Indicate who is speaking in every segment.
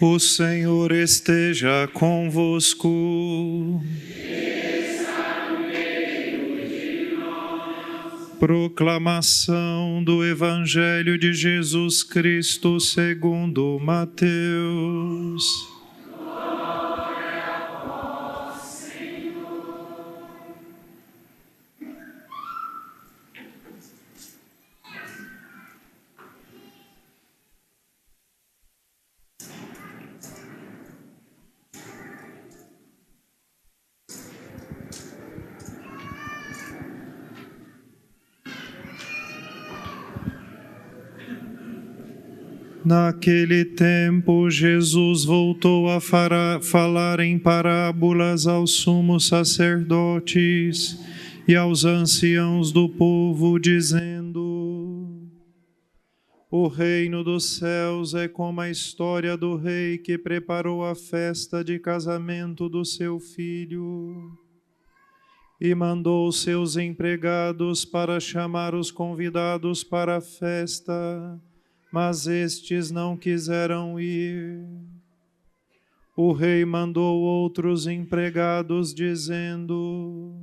Speaker 1: O Senhor esteja convosco. Proclamação do Evangelho de Jesus Cristo segundo Mateus. Naquele tempo, Jesus voltou a falar em parábolas aos sumos sacerdotes e aos anciãos do povo, dizendo: O reino dos céus é como a história do rei que preparou a festa de casamento do seu filho e mandou seus empregados para chamar os convidados para a festa, mas estes não quiseram ir. O rei mandou outros empregados, dizendo: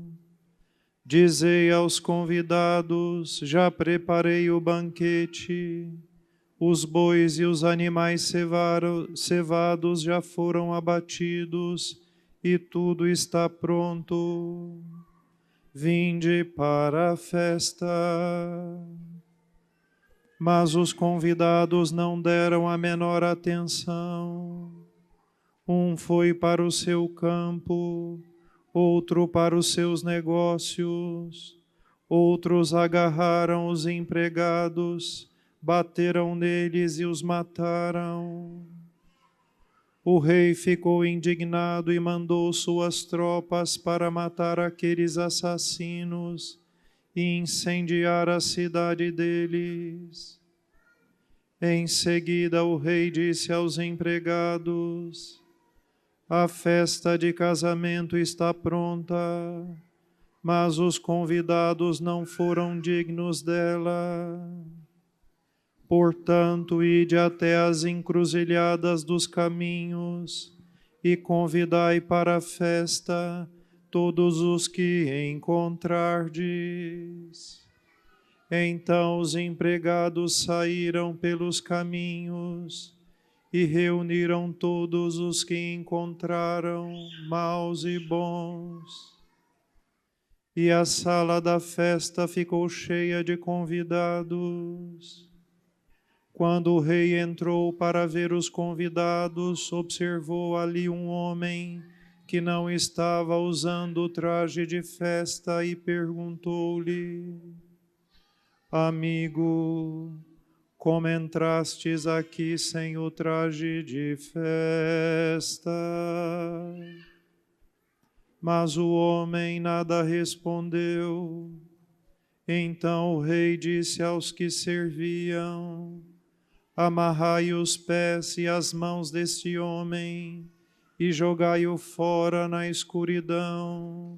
Speaker 1: Dizei aos convidados: já preparei o banquete, os bois e os animais cevados já foram abatidos e tudo está pronto. Vinde para a festa. Mas os convidados não deram a menor atenção. Um foi para o seu campo, outro para os seus negócios, outros agarraram os empregados, bateram neles e os mataram. O rei ficou indignado e mandou suas tropas para matar aqueles assassinos e incendiar a cidade deles. Em seguida, o rei disse aos empregados: A festa de casamento está pronta, mas os convidados não foram dignos dela. Portanto, ide até as encruzilhadas dos caminhos e convidai para a festa todos os que encontrardes. Então os empregados saíram pelos caminhos e reuniram todos os que encontraram, maus e bons. E a sala da festa ficou cheia de convidados. Quando o rei entrou para ver os convidados, observou ali um homem que não estava usando o traje de festa e perguntou-lhe: Amigo, como entrastes aqui sem o traje de festa? Mas o homem nada respondeu. Então o rei disse aos que serviam: Amarrai os pés e as mãos deste homem e jogai-o fora na escuridão.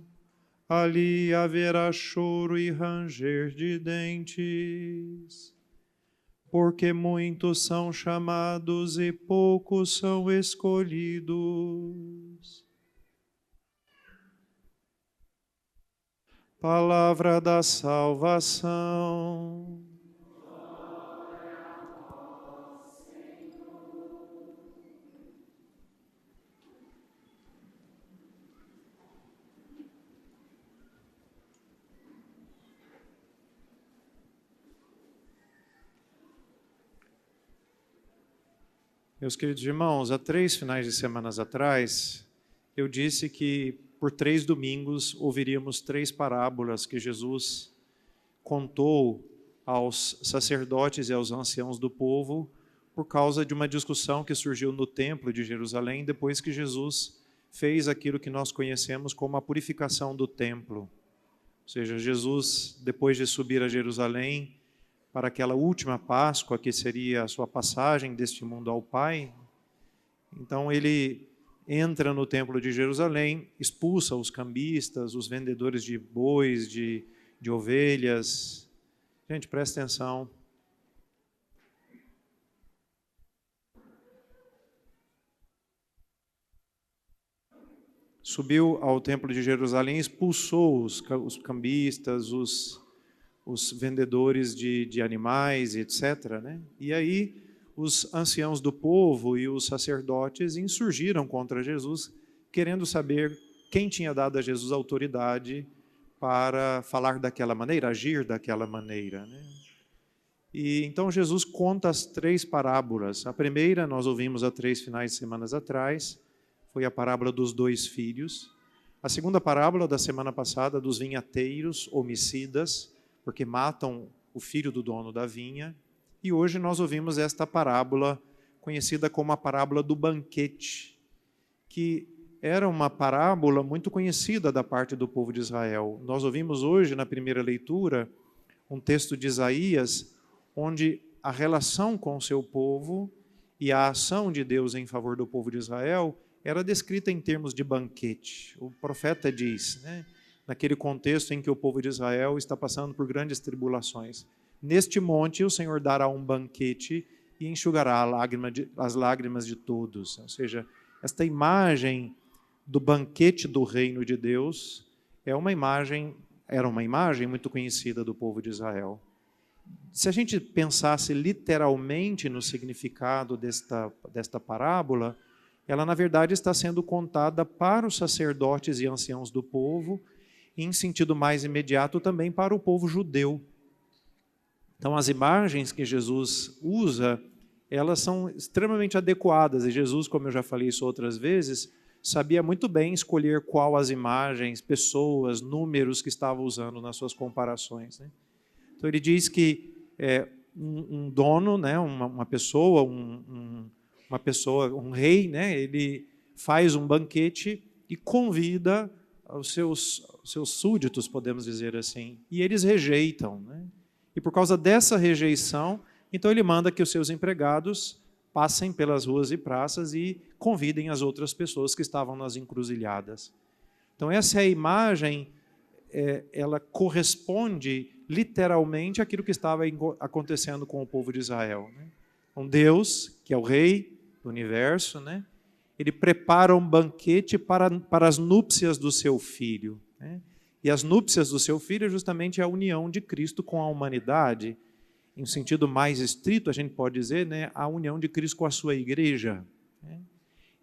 Speaker 1: Ali haverá choro e ranger de dentes, porque muitos são chamados e poucos são escolhidos. Palavra da salvação. Meus queridos irmãos, há 3 finais de semana atrás, eu disse que por 3 domingos ouviríamos 3 parábolas que Jesus contou aos sacerdotes e aos anciãos do povo por causa de uma discussão que surgiu no templo de Jerusalém depois que Jesus fez aquilo que nós conhecemos como a purificação do templo. Ou seja, Jesus, depois de subir a Jerusalém, para aquela última Páscoa, que seria a sua passagem deste mundo ao Pai, então ele entra no templo de Jerusalém, expulsa os cambistas, os vendedores de bois, de ovelhas. Gente, presta atenção. subiu ao templo de Jerusalém e expulsou os cambistas, os vendedores de animais, etc., né? E aí os anciãos do povo e os sacerdotes insurgiram contra Jesus, querendo saber quem tinha dado a Jesus autoridade para falar daquela maneira, agir daquela maneira, né? E então Jesus conta as 3 parábolas. A primeira nós ouvimos há 3 finais de semana atrás, foi a parábola dos 2 filhos. A segunda parábola da semana passada, dos vinhateiros homicidas, porque matam o filho do dono da vinha. E hoje nós ouvimos esta parábola, conhecida como a parábola do banquete, que era uma parábola muito conhecida da parte do povo de Israel. Nós ouvimos hoje, na primeira leitura, um texto de Isaías, onde a relação com o seu povo e a ação de Deus em favor do povo de Israel era descrita em termos de banquete. O profeta diz, né, naquele contexto em que o povo de Israel está passando por grandes tribulações: neste monte o Senhor dará um banquete e enxugará as lágrimas de todos. Ou seja, esta imagem do banquete do reino de Deus era uma imagem muito conhecida do povo de Israel. Se a gente pensasse literalmente no significado desta parábola, ela na verdade está sendo contada para os sacerdotes e anciãos do povo, e em sentido mais imediato também para o povo judeu. Então as imagens que Jesus usa, elas são extremamente adequadas, e Jesus, como eu já falei isso outras vezes, sabia muito bem escolher qual as imagens, pessoas, números que estava usando nas suas comparações, né? Então ele diz que um dono, né, uma pessoa, um rei, né, ele faz um banquete e convida os seus súditos, podemos dizer assim, e eles rejeitam, né? E por causa dessa rejeição, então ele manda que os seus empregados passem pelas ruas e praças e convidem as outras pessoas que estavam nas encruzilhadas. Então essa é a imagem, ela corresponde literalmente àquilo que estava acontecendo com o povo de Israel, né? Um Deus, que é o rei do universo, né, ele prepara um banquete para as núpcias do seu filho, né? E as núpcias do seu filho é justamente a união de Cristo com a humanidade. Em um sentido mais estrito, a gente pode dizer, né, a união de Cristo com a sua igreja, né?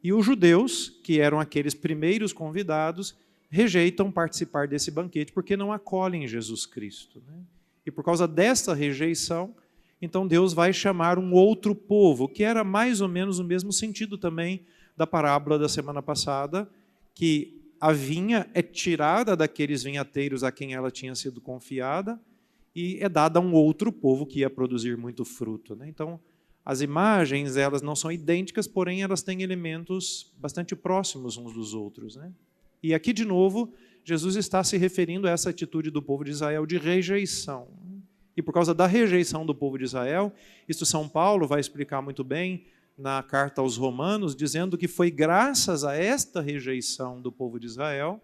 Speaker 1: E os judeus, que eram aqueles primeiros convidados, rejeitam participar desse banquete porque não acolhem Jesus Cristo, né? E por causa dessa rejeição, então Deus vai chamar um outro povo, que era mais ou menos o mesmo sentido também da parábola da semana passada, que a vinha é tirada daqueles vinhateiros a quem ela tinha sido confiada e é dada a um outro povo que ia produzir muito fruto, né? Então, as imagens, elas não são idênticas, porém elas têm elementos bastante próximos uns dos outros, né? E aqui, de novo, Jesus está se referindo a essa atitude do povo de Israel de rejeição. E por causa da rejeição do povo de Israel, isso São Paulo vai explicar muito bem na carta aos Romanos, dizendo que foi graças a esta rejeição do povo de Israel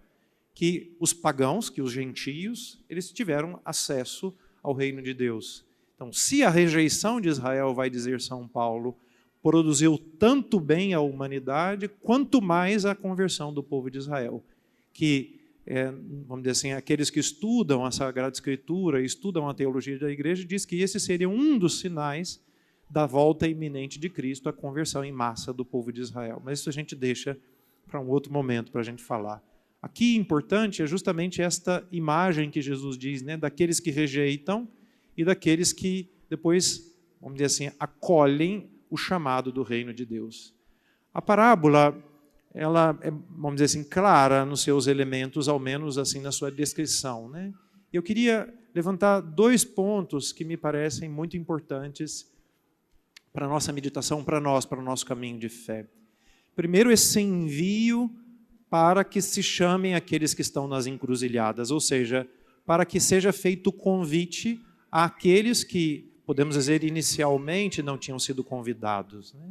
Speaker 1: que os pagãos, que os gentios, eles tiveram acesso ao reino de Deus. Então, se a rejeição de Israel, vai dizer São Paulo, produziu tanto bem à humanidade, quanto mais a conversão do povo de Israel, que, vamos dizer assim, aqueles que estudam a Sagrada Escritura, estudam a teologia da igreja, diz que esse seria um dos sinais da volta iminente de Cristo, a conversão em massa do povo de Israel. Mas isso a gente deixa para um outro momento, para a gente falar. Aqui, importante é justamente esta imagem que Jesus diz, né, daqueles que rejeitam e daqueles que depois, vamos dizer assim, acolhem o chamado do reino de Deus. A parábola, ela é, vamos dizer assim, clara nos seus elementos, ao menos assim na sua descrição, né? Eu queria levantar 2 pontos que me parecem muito importantes para a nossa meditação, para o nosso caminho de fé. Primeiro, esse envio para que se chamem aqueles que estão nas encruzilhadas, ou seja, para que seja feito o convite àqueles que, podemos dizer, inicialmente não tinham sido convidados, né?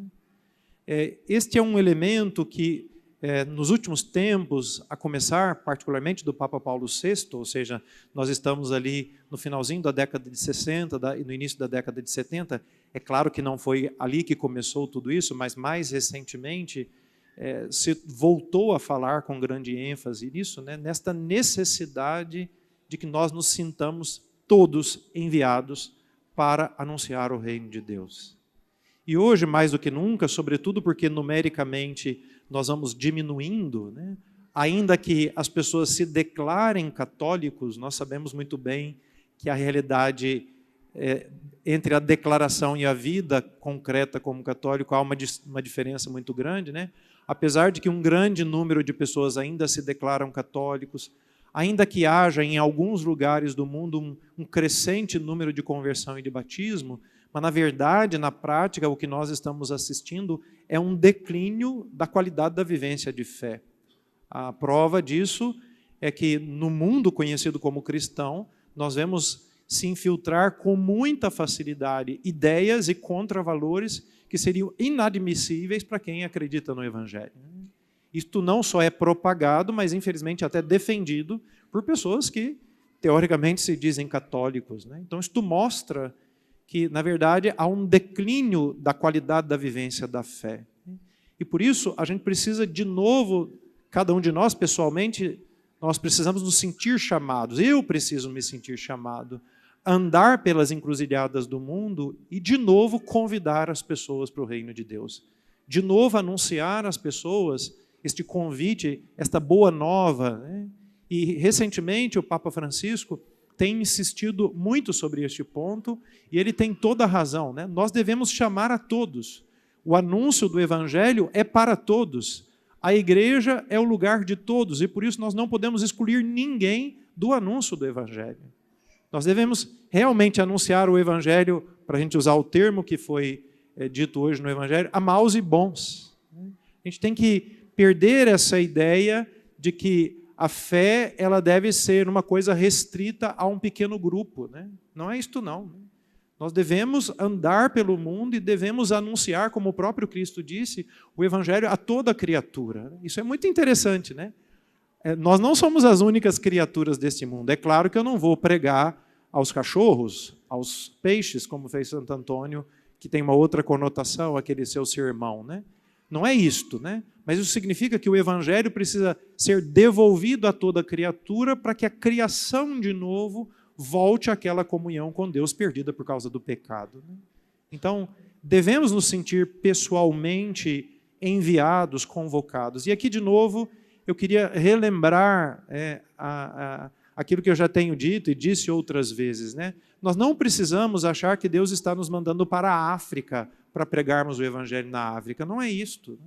Speaker 1: Este é um elemento que, nos últimos tempos, a começar particularmente do Papa Paulo VI, ou seja, nós estamos ali no finalzinho da década de 60 e no início da década de 70, é claro que não foi ali que começou tudo isso, mas mais recentemente, se voltou a falar com grande ênfase nisso, né, nesta necessidade de que nós nos sintamos todos enviados para anunciar o reino de Deus. E hoje, mais do que nunca, sobretudo porque numericamente nós vamos diminuindo, né, ainda que as pessoas se declarem católicos, nós sabemos muito bem que a realidade entre a declaração e a vida concreta como católico há uma diferença muito grande, né? Apesar de que um grande número de pessoas ainda se declaram católicos, ainda que haja em alguns lugares do mundo um crescente número de conversão e de batismo, mas na verdade, na prática, o que nós estamos assistindo é um declínio da qualidade da vivência de fé. A prova disso é que no mundo conhecido como cristão, nós vemos se infiltrar com muita facilidade ideias e contravalores que seriam inadmissíveis para quem acredita no Evangelho. Isto não só é propagado, mas infelizmente até defendido por pessoas que teoricamente se dizem católicos, né? Então isto mostra que, na verdade, há um declínio da qualidade da vivência da fé. E por isso a gente precisa de novo, cada um de nós pessoalmente, nós precisamos nos sentir chamados, eu preciso me sentir chamado, andar pelas encruzilhadas do mundo e, de novo, convidar as pessoas para o reino de Deus. De novo, anunciar às pessoas este convite, esta boa nova, né? E, recentemente, o Papa Francisco tem insistido muito sobre este ponto e ele tem toda a razão, né? Nós devemos chamar a todos. O anúncio do Evangelho é para todos. A igreja é o lugar de todos e, por isso, nós não podemos excluir ninguém do anúncio do Evangelho. Nós devemos realmente anunciar o Evangelho, para a gente usar o termo que foi dito hoje no Evangelho, a maus e bons. A gente tem que perder essa ideia de que a fé ela deve ser uma coisa restrita a um pequeno grupo, né? Não é isto não. Nós devemos andar pelo mundo e devemos anunciar, como o próprio Cristo disse, o Evangelho a toda criatura. Isso é muito interessante, né? Nós não somos as únicas criaturas deste mundo. É claro que eu não vou pregar aos cachorros, aos peixes, como fez Santo Antônio, que tem uma outra conotação, aquele seu sermão, né? Não é isto, né? Mas isso significa que o Evangelho precisa ser devolvido a toda criatura para que a criação, de novo, volte àquela comunhão com Deus perdida por causa do pecado. Então, devemos nos sentir pessoalmente enviados, convocados. E aqui, de novo, eu queria relembrar aquilo que eu já tenho dito e disse outras vezes, né? Nós não precisamos achar que Deus está nos mandando para a África para pregarmos o Evangelho na África. Não é isto.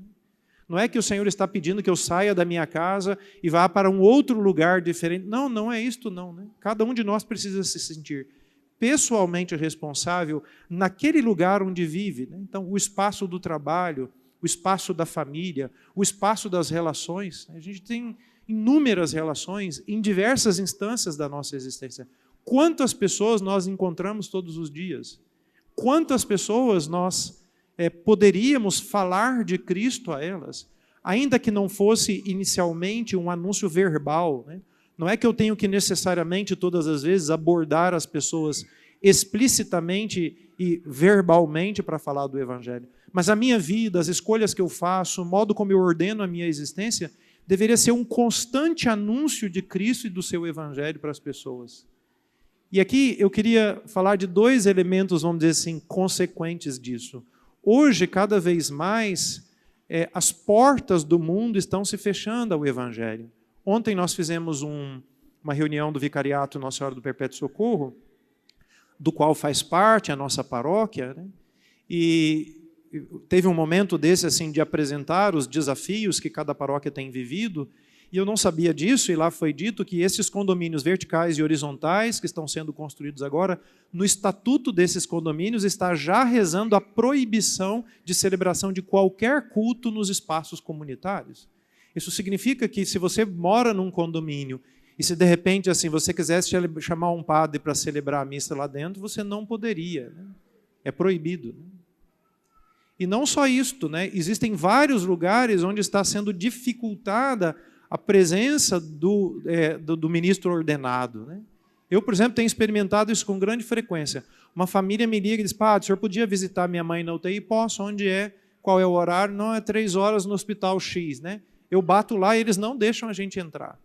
Speaker 1: Não é que o Senhor está pedindo que eu saia da minha casa e vá para um outro lugar diferente. Não, não é isto não, né? Cada um de nós precisa se sentir pessoalmente responsável naquele lugar onde vive, né? Então, o espaço do trabalho, o espaço da família, o espaço das relações. A gente tem inúmeras relações em diversas instâncias da nossa existência. Quantas pessoas nós encontramos todos os dias? Quantas pessoas nós poderíamos falar de Cristo a elas, ainda que não fosse inicialmente um anúncio verbal, né? Não é que eu tenho que necessariamente todas as vezes abordar as pessoas explicitamente e verbalmente para falar do Evangelho, mas a minha vida, as escolhas que eu faço, o modo como eu ordeno a minha existência, deveria ser um constante anúncio de Cristo e do seu Evangelho para as pessoas. E aqui eu queria falar de dois elementos, vamos dizer assim, consequentes disso. Hoje, cada vez mais, as portas do mundo estão se fechando ao Evangelho. Ontem nós fizemos uma reunião do Vicariato Nossa Senhora do Perpétuo Socorro, do qual faz parte a nossa paróquia, né? E teve um momento desse assim, de apresentar os desafios que cada paróquia tem vivido, e eu não sabia disso, e lá foi dito que esses condomínios verticais e horizontais que estão sendo construídos agora, no estatuto desses condomínios está já rezando a proibição de celebração de qualquer culto nos espaços comunitários. Isso significa que se você mora num condomínio e se de repente assim, você quisesse chamar um padre para celebrar a missa lá dentro, você não poderia, né? É proibido, né? E não só isto, né? Existem vários lugares onde está sendo dificultada a presença do ministro ordenado, né? Eu, por exemplo, tenho experimentado isso com grande frequência. Uma família me liga e diz, padre, o senhor podia visitar minha mãe na UTI? Posso, onde é? Qual é o horário? Não, é 3 horas no hospital X, né? Eu bato lá e eles não deixam a gente entrar.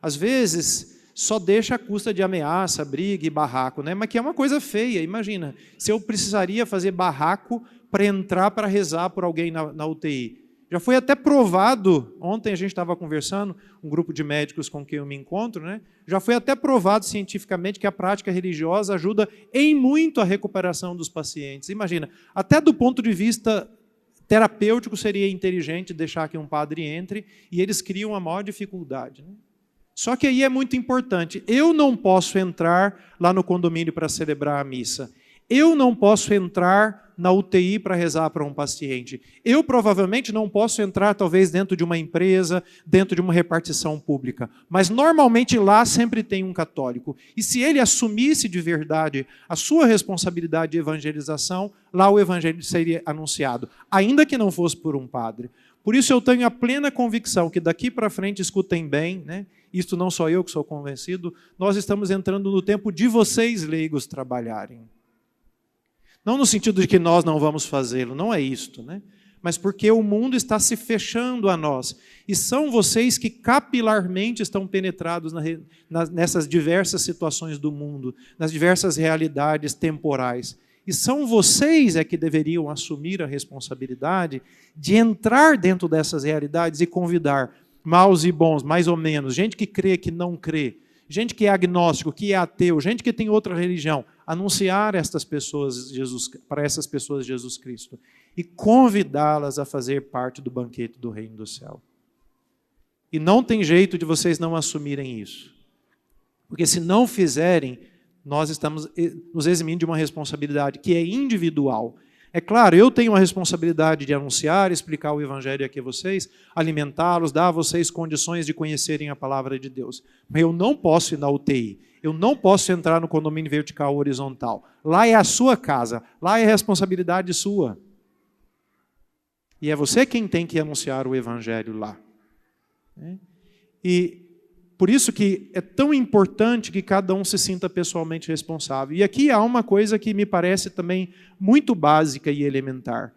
Speaker 1: Às vezes, só deixa a custa de ameaça, briga e barraco, né? Mas que é uma coisa feia. Imagina, se eu precisaria fazer barraco para entrar para rezar por alguém na UTI. Já foi até provado, ontem a gente estava conversando, um grupo de médicos com quem eu me encontro, né? Já foi até provado cientificamente que a prática religiosa ajuda em muito a recuperação dos pacientes. Imagina, até do ponto de vista terapêutico seria inteligente deixar que um padre entre e eles criam a maior dificuldade, né? Só que aí é muito importante, eu não posso entrar lá no condomínio para celebrar a missa. Eu não posso entrar na UTI para rezar para um paciente. Eu provavelmente não posso entrar, talvez, dentro de uma empresa, dentro de uma repartição pública. Mas, normalmente, lá sempre tem um católico. E se ele assumisse de verdade a sua responsabilidade de evangelização, lá o evangelho seria anunciado, ainda que não fosse por um padre. Por isso, eu tenho a plena convicção que daqui para frente, escutem bem, né? Isto não sou eu que sou convencido, nós estamos entrando no tempo de vocês, leigos, trabalharem. Não no sentido de que nós não vamos fazê-lo, não é isto, né? Mas porque o mundo está se fechando a nós. E são vocês que capilarmente estão penetrados nessas diversas situações do mundo, nas diversas realidades temporais. E são vocês que deveriam assumir a responsabilidade de entrar dentro dessas realidades e convidar maus e bons, mais ou menos, gente que crê, que não crê, gente que é agnóstico, que é ateu, gente que tem outra religião, anunciar para essas pessoas Jesus Cristo e convidá-las a fazer parte do banquete do reino do céu. E não tem jeito de vocês não assumirem isso. Porque se não fizerem, nós estamos nos eximindo de uma responsabilidade que é individual. É claro, eu tenho a responsabilidade de anunciar, explicar o evangelho aqui a vocês, alimentá-los, dar a vocês condições de conhecerem a palavra de Deus. Mas eu não posso ir na UTI. Eu não posso entrar no condomínio vertical ou horizontal. Lá é a sua casa, lá é a responsabilidade sua. E é você quem tem que anunciar o evangelho lá. E por isso que é tão importante que cada um se sinta pessoalmente responsável. E aqui há uma coisa que me parece também muito básica e elementar.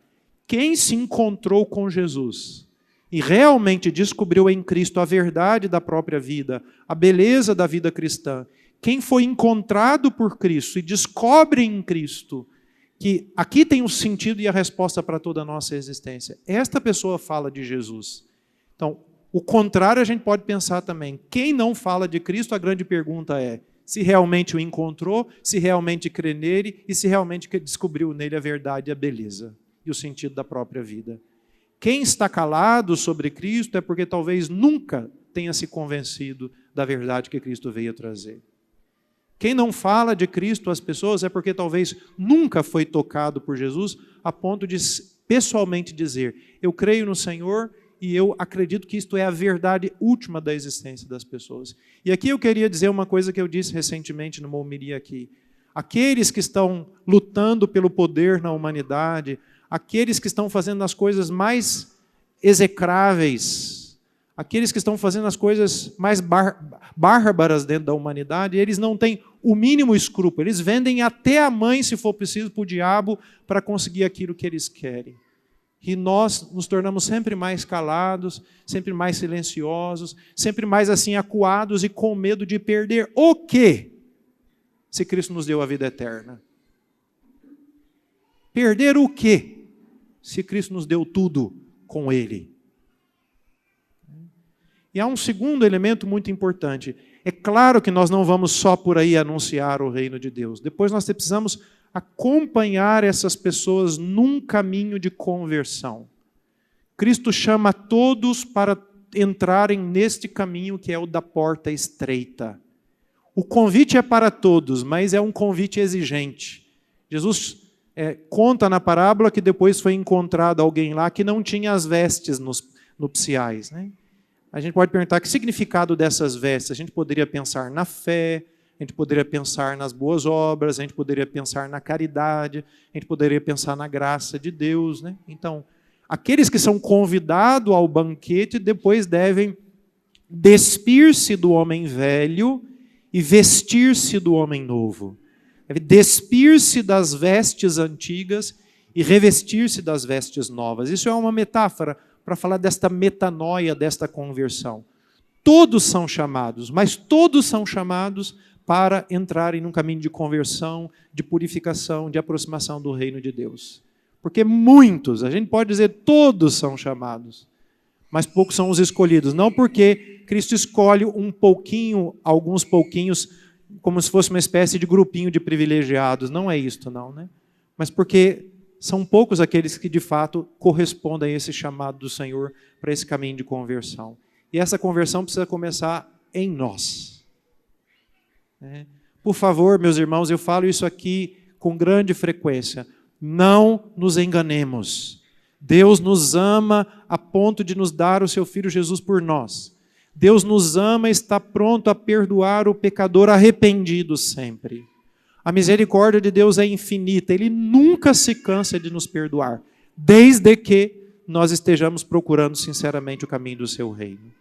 Speaker 1: Quem se encontrou com Jesus e realmente descobriu em Cristo a verdade da própria vida, a beleza da vida cristã, quem foi encontrado por Cristo e descobre em Cristo que aqui tem o sentido e a resposta para toda a nossa existência, esta pessoa fala de Jesus. Então, o contrário a gente pode pensar também. Quem não fala de Cristo, a grande pergunta é se realmente o encontrou, se realmente crê nele e se realmente descobriu nele a verdade e a beleza e o sentido da própria vida. Quem está calado sobre Cristo é porque talvez nunca tenha se convencido da verdade que Cristo veio trazer. Quem não fala de Cristo às pessoas é porque talvez nunca foi tocado por Jesus a ponto de pessoalmente dizer: eu creio no Senhor e eu acredito que isto é a verdade última da existência das pessoas. E aqui eu queria dizer uma coisa que eu disse recentemente numa homilia aqui. Aqueles que estão lutando pelo poder na humanidade, aqueles que estão fazendo as coisas mais execráveis, aqueles que estão fazendo as coisas mais bárbaras dentro da humanidade, eles não têm o mínimo escrúpulo. Eles vendem até a mãe, se for preciso, para o diabo, para conseguir aquilo que eles querem. E nós nos tornamos sempre mais calados, sempre mais silenciosos, sempre mais assim acuados e com medo de perder o quê? Se Cristo nos deu a vida eterna. Perder o quê? Se Cristo nos deu tudo com Ele. E há um segundo elemento muito importante. É claro que nós não vamos só por aí anunciar o reino de Deus. Depois nós precisamos acompanhar essas pessoas num caminho de conversão. Cristo chama todos para entrarem neste caminho que é o da porta estreita. O convite é para todos, mas é um convite exigente. Jesus conta na parábola que depois foi encontrado alguém lá que não tinha as vestes nupciais, né? A gente pode perguntar que significado dessas vestes. A gente poderia pensar na fé, a gente poderia pensar nas boas obras, a gente poderia pensar na caridade, a gente poderia pensar na graça de Deus, né? Então, aqueles que são convidados ao banquete depois devem despir-se do homem velho e vestir-se do homem novo. Deve despir-se das vestes antigas e revestir-se das vestes novas. Isso é uma metáfora para falar desta metanoia, desta conversão. Todos são chamados, mas todos são chamados para entrarem num caminho de conversão, de purificação, de aproximação do reino de Deus. Porque muitos, a gente pode dizer todos são chamados, mas poucos são os escolhidos. Não porque Cristo escolhe um pouquinho, alguns pouquinhos, como se fosse uma espécie de grupinho de privilegiados. Não é isto, não, né? Mas porque são poucos aqueles que de fato correspondem a esse chamado do Senhor para esse caminho de conversão. E essa conversão precisa começar em nós. Por favor, meus irmãos, eu falo isso aqui com grande frequência. Não nos enganemos. Deus nos ama a ponto de nos dar o seu Filho Jesus por nós. Deus nos ama e está pronto a perdoar o pecador arrependido sempre. A misericórdia de Deus é infinita. Ele nunca se cansa de nos perdoar, desde que nós estejamos procurando sinceramente o caminho do seu reino.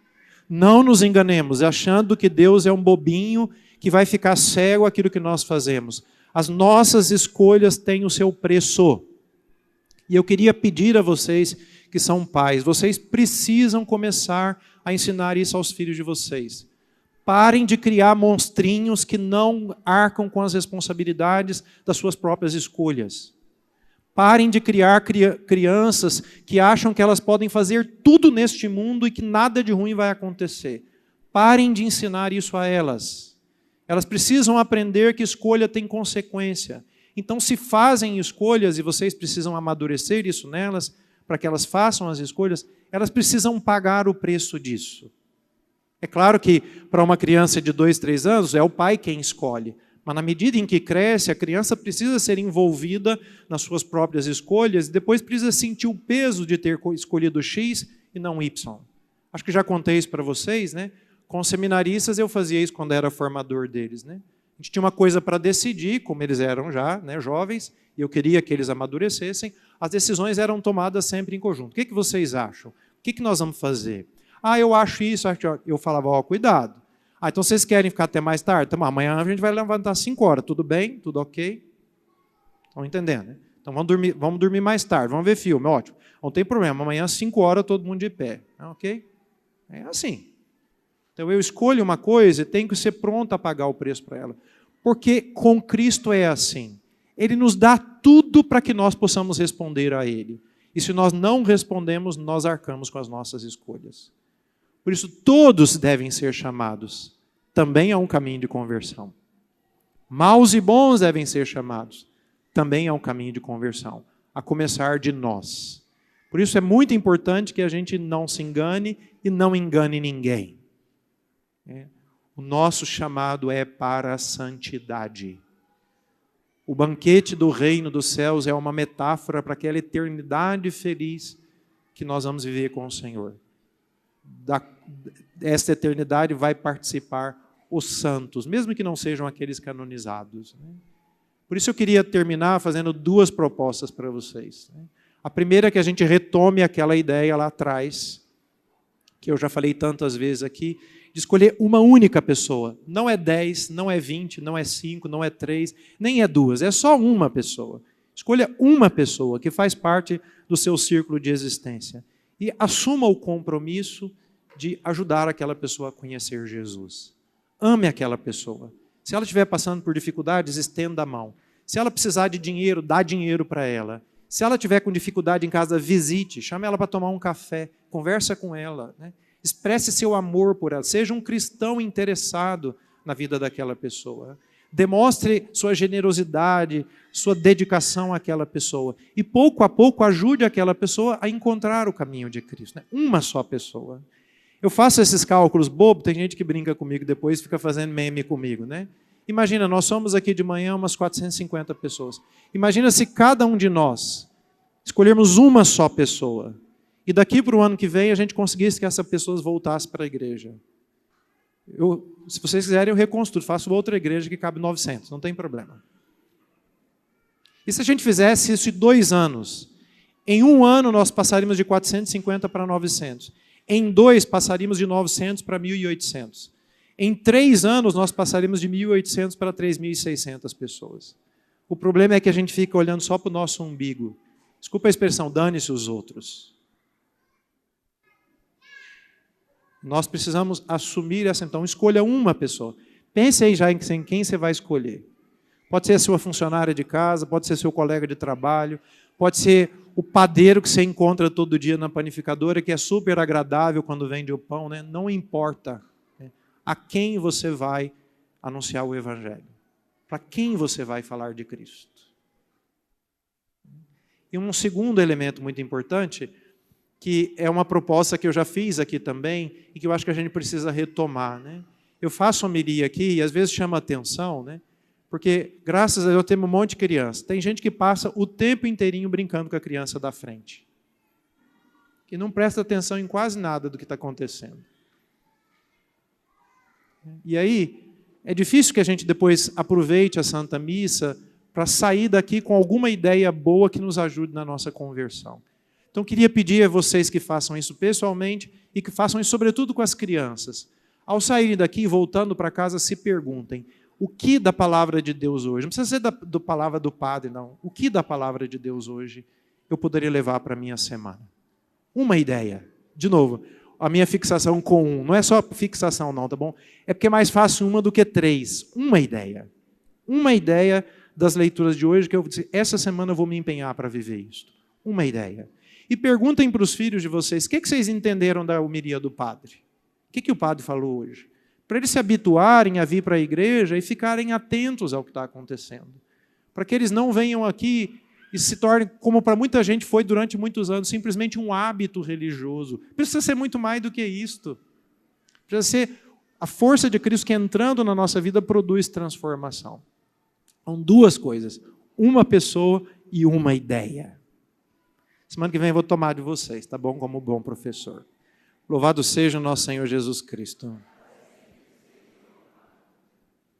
Speaker 1: Não nos enganemos, achando que Deus é um bobinho que vai ficar cego àquilo que nós fazemos. As nossas escolhas têm o seu preço. E eu queria pedir a vocês que são pais, vocês precisam começar a ensinar isso aos filhos de vocês. Parem de criar monstrinhos que não arcam com as responsabilidades das suas próprias escolhas. Parem de criar crianças que acham que elas podem fazer tudo neste mundo e que nada de ruim vai acontecer. Parem de ensinar isso a elas. Elas precisam aprender que escolha tem consequência. Então, se fazem escolhas, e vocês precisam amadurecer isso nelas, para que elas façam as escolhas, elas precisam pagar o preço disso. É claro que para uma criança de 2, 3 anos, é o pai quem escolhe. Mas na medida em que cresce, a criança precisa ser envolvida nas suas próprias escolhas e depois precisa sentir o peso de ter escolhido X e não Y. Acho que já contei isso para vocês, né? Com os seminaristas eu fazia isso quando era formador deles, né? A gente tinha uma coisa para decidir, como eles eram já, né, jovens, e eu queria que eles amadurecessem, as decisões eram tomadas sempre em conjunto. O que vocês acham? O que nós vamos fazer? Eu acho isso, eu falava, cuidado. Então vocês querem ficar até mais tarde? Então, amanhã a gente vai levantar 5 horas, tudo bem? Tudo ok? Estão entendendo, né? Então vamos dormir mais tarde, vamos ver filme, ótimo. Não tem problema, amanhã às 5 horas todo mundo de pé, ok? É assim. Então eu escolho uma coisa e tenho que ser pronto a pagar o preço para ela. Porque com Cristo é assim. Ele nos dá tudo para que nós possamos responder a Ele. E se nós não respondemos, nós arcamos com as nossas escolhas. Por isso, todos devem ser chamados. Também há um caminho de conversão. Maus e bons devem ser chamados. Também há um caminho de conversão. A começar de nós. Por isso é muito importante que a gente não se engane e não engane ninguém. O nosso chamado é para a santidade. O banquete do reino dos céus é uma metáfora para aquela eternidade feliz que nós vamos viver com o Senhor. Esta eternidade vai participar os santos, mesmo que não sejam aqueles canonizados. Por isso eu queria terminar fazendo 2 propostas para vocês. A primeira é que a gente retome aquela ideia lá atrás, que eu já falei tantas vezes aqui, de escolher uma única pessoa. Não é 10, não é 20, não é 5, não é 3, nem é 2, é só uma pessoa. Escolha uma pessoa que faz parte do seu círculo de existência e assuma o compromisso de ajudar aquela pessoa a conhecer Jesus. Ame aquela pessoa. Se ela estiver passando por dificuldades, estenda a mão. Se ela precisar de dinheiro, dá dinheiro para ela. Se ela estiver com dificuldade em casa, visite, chame ela para tomar um café, conversa com ela, né? Expresse seu amor por ela, seja um cristão interessado na vida daquela pessoa. Demonstre sua generosidade, sua dedicação àquela pessoa. E pouco a pouco ajude aquela pessoa a encontrar o caminho de Cristo. Né? Uma só pessoa. Eu faço esses cálculos bobos, tem gente que brinca comigo depois e fica fazendo meme comigo, né? Imagina, nós somos aqui de manhã umas 450 pessoas. Imagina se cada um de nós escolhermos uma só pessoa. E daqui para o ano que vem a gente conseguisse que essa pessoa voltasse para a igreja. Se vocês quiserem, eu reconstruo, faço outra igreja que cabe 900, não tem problema. E se a gente fizesse isso em 2 anos? Em 1 ano nós passaríamos de 450 para 900. Em 2 passaríamos de 900 para 1.800. Em 3 anos nós passaríamos de 1.800 para 3.600 pessoas. O problema é que a gente fica olhando só para o nosso umbigo Desculpa a expressão, dane-se os outros. Nós precisamos assumir essa, então, escolha uma pessoa. Pense aí já em quem você vai escolher. Pode ser a sua funcionária de casa, pode ser seu colega de trabalho, pode ser o padeiro que você encontra todo dia na panificadora, que é super agradável quando vende o pão, né? Não importa, né? A quem você vai anunciar o Evangelho. Para quem você vai falar de Cristo. E um segundo elemento muito importante, que é uma proposta que eu já fiz aqui também, e que eu acho que a gente precisa retomar, né? Eu faço homilia aqui e às vezes chama atenção, né? Porque, graças a Deus, eu tenho um monte de criança. Tem gente que passa o tempo inteirinho brincando com a criança da frente. Que não presta atenção em quase nada do que está acontecendo. E aí, é difícil que a gente depois aproveite a Santa Missa para sair daqui com alguma ideia boa que nos ajude na nossa conversão. Então, queria pedir a vocês que façam isso pessoalmente e que façam isso sobretudo com as crianças. Ao saírem daqui, voltando para casa, se perguntem: o que da palavra de Deus hoje? Não precisa ser da palavra do padre, não. O que da palavra de Deus hoje eu poderia levar para a minha semana? Uma ideia. De novo, a minha fixação com um. Não é só fixação, não, tá bom? É porque é mais fácil uma do que três. Uma ideia. Uma ideia das leituras de hoje que eu disse, essa semana eu vou me empenhar para viver isso. Uma ideia. E perguntem para os filhos de vocês, o que vocês entenderam da homilia do padre? O que o padre falou hoje? Para eles se habituarem a vir para a igreja e ficarem atentos ao que está acontecendo. Para que eles não venham aqui e se tornem, como para muita gente foi durante muitos anos, simplesmente um hábito religioso. Precisa ser muito mais do que isto. Precisa ser a força de Cristo que entrando na nossa vida produz transformação. São duas coisas, uma pessoa e uma ideia. Semana que vem eu vou tomar de vocês, tá bom? Como bom professor. Louvado seja o nosso Senhor Jesus Cristo.